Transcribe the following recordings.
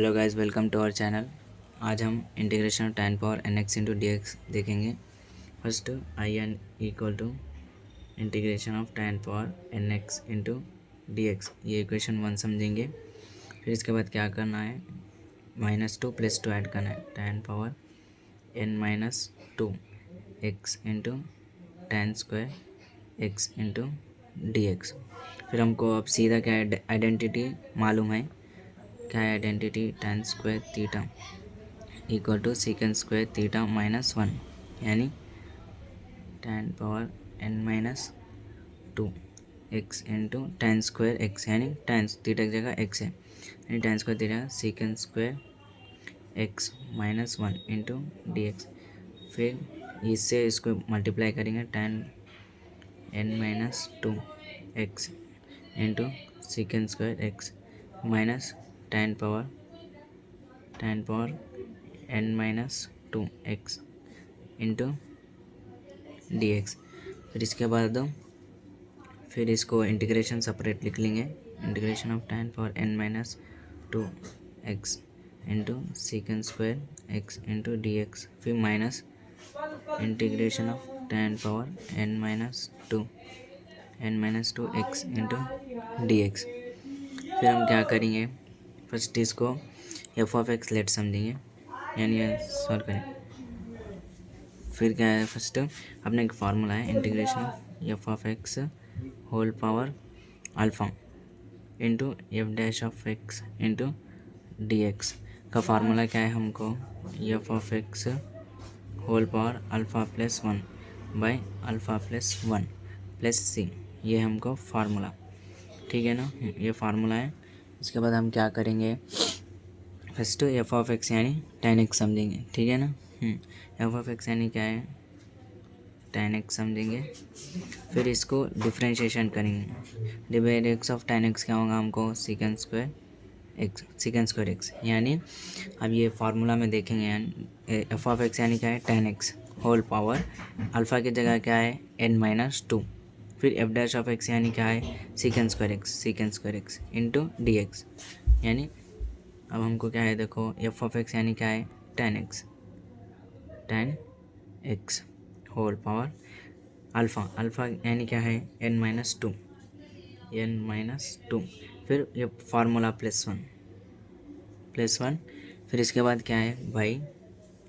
Hello guys, welcome to our channel. आज हम integration of tan power n x into d x देखेंगे। First I n equal to integration of tan power n x into d x, ये equation 1 समझेंगे। फिर इसके बाद क्या करना है, -2 + 2 ऐड करना है, tan power n - 2 x into tan square x into d x. फिर हमको अब सीधा क्या आइडेंटिटी मालूम है, क्या है identity, tan square theta equal to secant square theta -1, यानी tan power n - 2 x into tan square x, यानी tan थीटा की जगह x है, यानी tan square theta secant square x -1 into d x. फिर इससे इसको मल्टीप्लाई करेंगे, tan n - 2 x into secant square x minus tan power n - 2 x into d x. फिर इसके बाद फिर इसको इंटीग्रेशन सेपरेट लिख लेंगे, integration of tan power n - 2 x into secant square x into d x. फिर minus integration of tan power n - 2 x into d x. फिर हम क्या करेंगे, फर्स्ट इसको एफ ऑफ एक्स लेट समझेंगे, यानी सॉल्व करें। फिर क्या है, फर्स्ट अपने एक फार्मूला है, integration of f of x whole power alpha into f dash of x into d x का फार्मूला क्या है हमको, f of x whole power alpha plus 1 by alpha plus 1 plus c, ये हमको formula, ठीक है ना, ये फार्मूला है। इसके बाद हम क्या करेंगे, फर्स्ट एफ ऑफ एक्स यानी tan x समझेंगे, ठीक है ना। एफ ऑफ एक्स यानी क्या है, tan x समझेंगे। फिर इसको डिफ्रेंशिएशन करेंगे, divide x of tan x क्या होगा हमको, सीकेंड स्क्वायर एक्स, यानी अब ये फार्मूला में देखेंगे, यानी एफ ऑफ एक्स यानी क्या है, tan x whole power alpha की जगह क्या है n - 2। फिर एफ डैश ऑफ एक्स यानी क्या है, सीकेंड square x into d x, यानी अब हमको क्या है, देखो एफ ऑफ एक्स यानी क्या है, tan x whole power alpha यानी क्या है n - 2 फिर ये फार्मूला +1 फिर इसके बाद क्या है भाई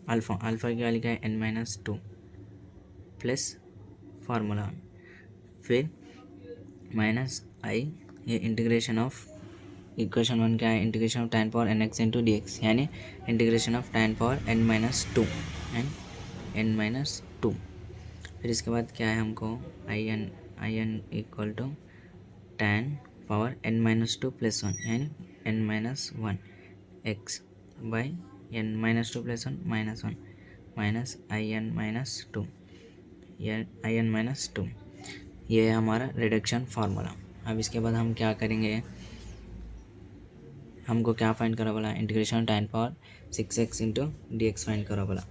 अल्फ़ा की वाली क्या है n - 2 प्लस फार्मूला 1, फिर माइनस आई, ये इंटीग्रेशन ऑफ इक्वेशन 1 क्या है, integration of tan power n x into d x, यानी integration of tan power n - 2 and n - 2। फिर इसके बाद क्या है हमको, I n equal to tan power n - 2 plus 1, यानी n - 1 x by n - 2 plus 1 -1 minus I n - 2 ये है हमारा रिडक्शन फार्मूला। अब इसके बाद हम क्या करेंगे, हमको क्या फाइंड करा बोला, integration tan power 6x into d x find करा बोला,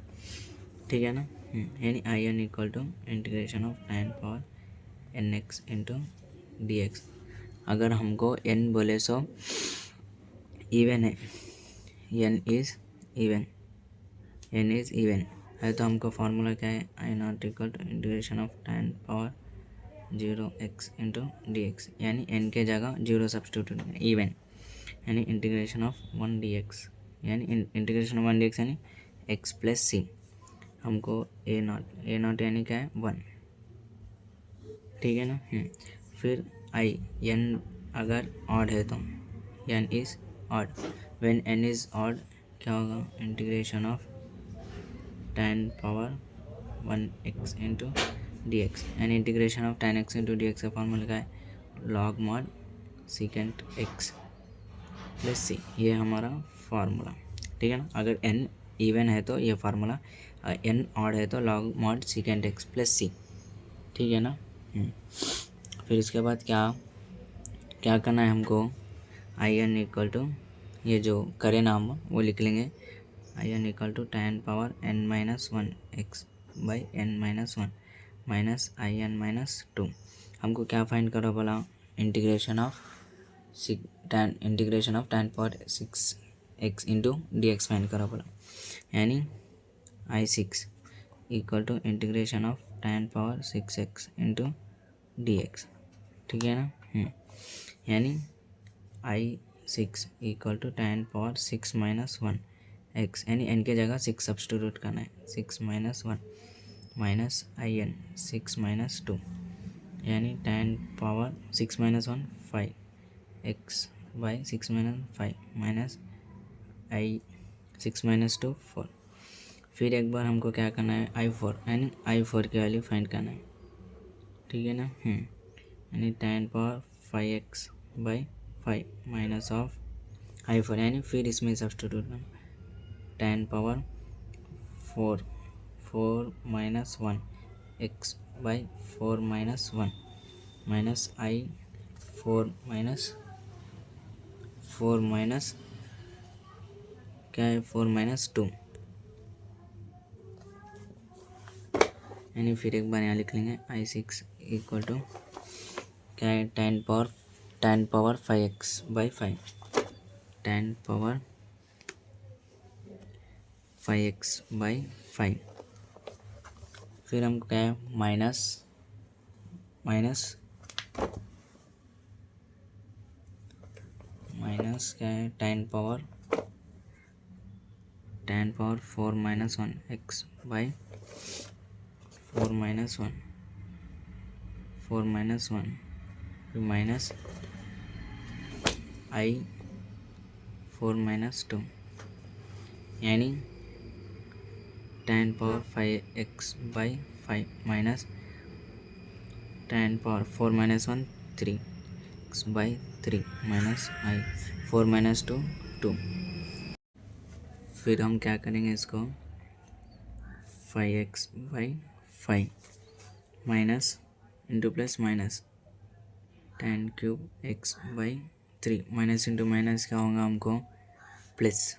ठीक है ना। यानी I n equal to integration of tan power n x into d x. अगर हमको n बोले सो इवन है, n इज़ इवन है, तो हमको फार्मूला क्या है, I naught equal to integration of tan power 0x into d x, यानी n के जगह 0 सब्सटीट्यूट इवन, यानी इंटीग्रेशन ऑफ 1 डी एक्स, यानी इंटीग्रेशन ऑफ 1 डी एक्स यानी x प्लस सी। हमको ए नॉट यानी क्या है 1, ठीक है ना। फिर आई n अगर ऑड है तो n is odd, when n is odd क्या होगा, integration of tan power 1x into d x, यानी integration of tan x into d x का फॉर्मूला क्या है, log mod secant x plus c, ये हमारा फार्मूला, ठीक है ना। अगर n इवन है तो ये फार्मूला, n ऑड है तो log mod secant x plus c, ठीक है ना। फिर इसके बाद क्या करना है हमको, आई एन इक्वल टू, ये जो करें ना हम वो लिख लेंगे, I n equal to tan power n - 1 x by n - 1 minus I n - 2। हमको क्या फाइंड करो बोला, integration of tan power 6 x into d x find करो बोला, यानी I6 equal to integration of tan power 6x into d x, ठीक है ना। यानी I6 equal to tan power 6 minus 1 x, यानी n के जगह 6 सब्स्टिट्यूट करना है, 6 माइनस 1 माइनस IN 6 माइनस 2, यानी tan power 6 minus 1 5 x by 6 minus 5 minus I6 minus 2 4। फिर एक बार हमको क्या करना है I4, यानी I4 की वैल्यू फाइंड करना है, ठीक है ना। यानी tan power 5x by 5 minus of I4, यानी फिर इसमें सब्स्टिट्यूट करना, tan power 4 minus 1 x by 4 minus 1 minus I4 minus 4 minus क्या है 4 माइनस 2, यानी फिर एक बार यहाँ लिख लेंगे I6 इक्वल टू क्या है tan power 5x by 5, tan power 5x by 5। फिर हम क्या है माइनस क्या है tan power 4 minus 1 x by 4 minus 1 फिर माइनस I4 माइनस 2, यानी tan power 5x by 5 minus tan power 4 minus 1 3 x by 3 minus I4 minus 2 2। फिर हम क्या करेंगे इसको 5x by 5 minus into plus minus tan cube x by 3 minus into minus क्या होगा हमको प्लस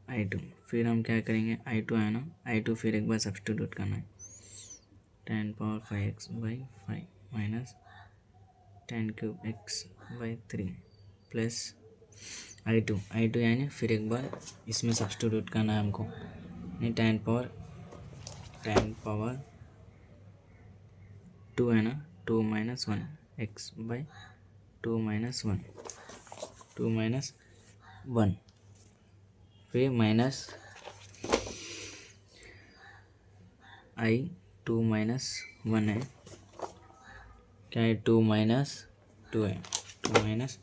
I2। फिर हम क्या करेंगे I2 है ना, I2 फिर एक बार सब्स्टिट्यूट करना है, tan power 5x by 5 minus tan cube x by 3 plus I2 यानी फिर एक बार इसमें सब्स्टिट्यूट करना है हमको, नहीं tan पावर 2 है ना, 2 माइनस 1 x बाई 2 माइनस 1 फिर माइनस I2 माइनस 1 है, क्या है 2 माइनस 2 है, 2 माइनस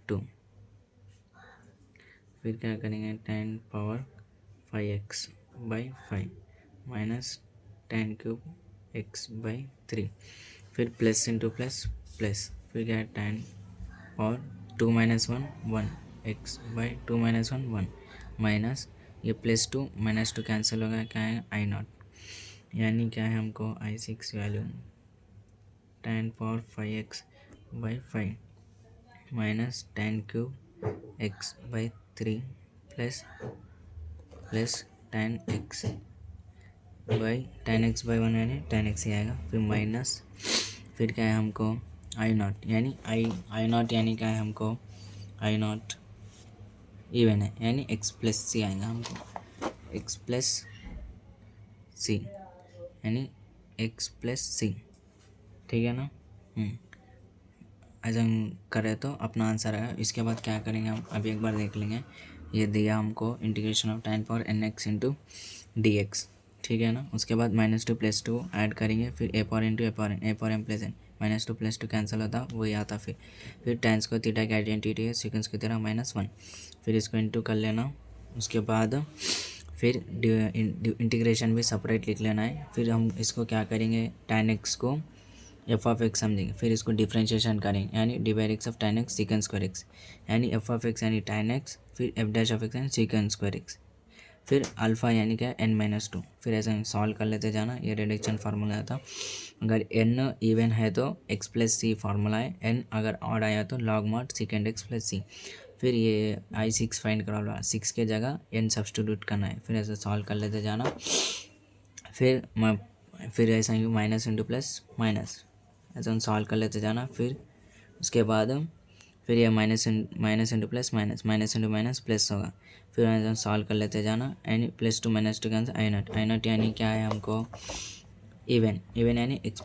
2। फिर क्या करेंगे tan power 5x by 5 minus tan cube x by 3, फिर प्लस इंटू प्लस प्लस, फिर क्या है tan power 2 minus 1 x by 2 minus 1 minus ये प्लस 2 माइनस 2 कैंसिल होगा, क्या है I0, यानी क्या है हमको I6 value tan power 5x by 5 minus tan cube x by 3 plus tan x by 1 यानी tan x ही आएगा, फिर माइनस फिर क्या है हमको I0, यानी I0 यानी क्या है हमको I0 इवन है, यानी x प्लस सी आएगा हमको, x प्लस सी यानी x प्लस सी, ठीक है ना। ऐसा हम करें तो अपना आंसर आएगा। इसके बाद क्या करेंगे हम अभी एक बार देख लेंगे, ये दिया हमको integration of tan power nx into d x, ठीक है ना। उसके बाद -2 + 2 ऐड करेंगे, फिर a power into a power m plus n, -2 + 2 cancel होता वही आता, फिर tan स्क्वायर थीटा की आइडेंटिटी है सिक्वेंस की तरह -1, फिर इसको इंटू कर लेना। उसके बाद फिर इंटीग्रेशन भी सेपरेट लिख लेना है। फिर हम इसको क्या करेंगे tan x को f(x) समझेंगे, फिर इसको डिफ्रेंशिएशन करेंगे, यानी d/x of tan x secant square x, यानी f(x) यानी tan x, फिर f'(x) यानी secant स्क्वायर x, फिर अल्फ़ा यानी क्या n-2। फिर ऐसे सॉल्व कर लेते जाना, ये रिडक्शन फार्मूला था। अगर n इवन है तो x प्लस सी फार्मूला है, n अगर ऑड आया तो log mod secant x plus c. फिर ये I6 फाइंड करा, 6 के जगह n सब्स्टिट्यूट करना है, फिर ऐसे सॉल्व कर लेते जाना। फिर ऐसा ही माइनस इंटू प्लस माइनस ऐसा सॉल्व कर लेते जाना। फिर उसके बाद फिर ये minus into plus minus, minus into minus plus होगा। फिर हम सॉल्व कर लेते जाना। And plus two minus two का आंसर आई नॉट यानी क्या है हमको इवन यानी एक्स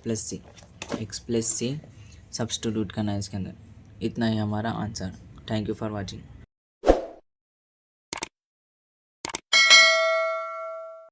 प्लस सी सब्स्टिट्यूट करना है इसके अंदर। इतना ही हमारा answer. Thank you for watching.